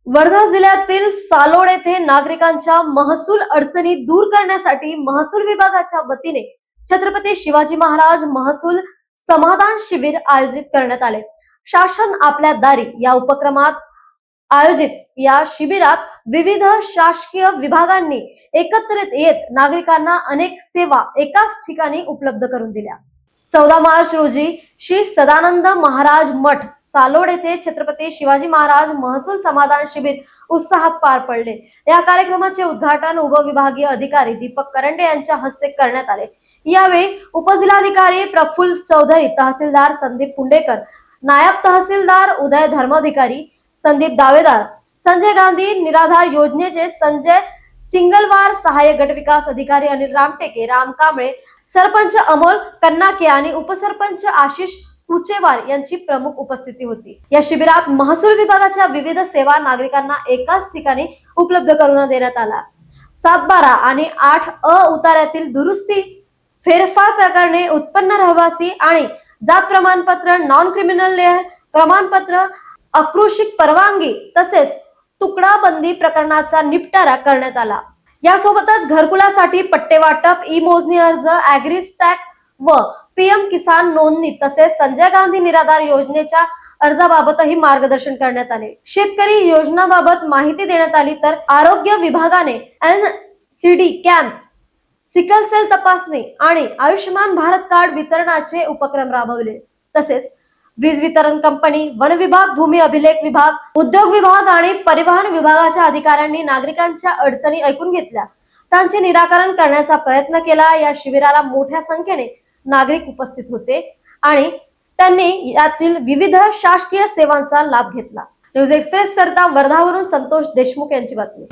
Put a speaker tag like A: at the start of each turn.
A: वर्धा जिल्ह्यातील सालोड येथे नागरिकांच्या महसूल अडचणी दूर करण्यासाठी महसूल विभागाच्या वतीने छत्रपती शिवाजी महाराज महसूल समाधान शिबिर आयोजित करण्यात आले। शासन आपल्या दारी या उपक्रमात आयोजित या शिबिरात विविध शासकीय विभागांनी एकत्रित येत नागरिकांना अनेक सेवा एकाच ठिकाणी उपलब्ध करून दिल्या। 14 मार्च रोजी श्री सदानंद महाराज मठ सालोड येथे छत्रपती शिवाजी महाराज महसूल समाधान शिबिर उत्साहात पार पडले। या कार्यक्रमाचे उद्घाटन उपविभागीय अधिकारी दीपक करंडे यांच्या हस्ते करण्यात आले। यावेळी उपजिल्हाधिकारी प्रफुल्ल चौधरी, तहसीलदार संदीप पुंडेकर, नायब तहसीलदार उदय धर्माधिकारी संदीप दावेदार, संजय गांधी निराधार योजनेचे संजय चिंगलवार, सहाय्यक गट विकास अधिकारी अनिल रामटेके, राम कांबळे, सरपंच अमोल कन्नाके आणि उपसरपंच आशिष कुचेवार यांची प्रमुख उपस्थिती होती। या शिबिरात महसूल विभागाच्या विविध सेवा नागरिकांना एकाच ठिकाणी उपलब्ध करून देण्यात आला। 7-12 आणि 8 उतार्यातील दुरुस्ती, फेरफार प्रकरणे, उत्पन्न रहिवासी आणि जात प्रमाणपत्र, नॉन क्रिमिनल लेअर प्रमाणपत्र, आकृषिक परवानगी तसेच तुकडा बंदी प्रकरणाचा निपटारा करण्यात आला। यासोबतच घरकुलासाठी पट्टे वाटप, ई मोजणी अर्ज, ॲग्रीस्टॅक व पीएम किसान नोंदणी तसेच संजय गांधी निराधार योजनेच्या अर्जाबाबतही मार्गदर्शन करण्यात आले। शेतकरी योजनाबाबत माहिती देण्यात आली, तर आरोग्य विभागाने NCD कॅम्प, सिकल सेल तपासणी आणि आयुष्यमान भारत कार्ड वितरणाचे उपक्रम राबवले। तसेच वीज वितरण कंपनी, वन विभाग, भूमी अभिलेख विभाग, उद्योग विभाग आणि परिवहन विभागाच्या अधिकाऱ्यांनी नागरिकांच्या अडचणी ऐकून घेतल्या, त्यांचे निराकरण करण्याचा प्रयत्न केला। या शिबिराला मोठ्या संख्येने नागरिक उपस्थित होते आणि त्यांनी यातील विविध शासकीय सेवांचा लाभ घेतला। न्यूज एक्सप्रेस करता वर्धावरून संतोष देशमुख यांची बातमी।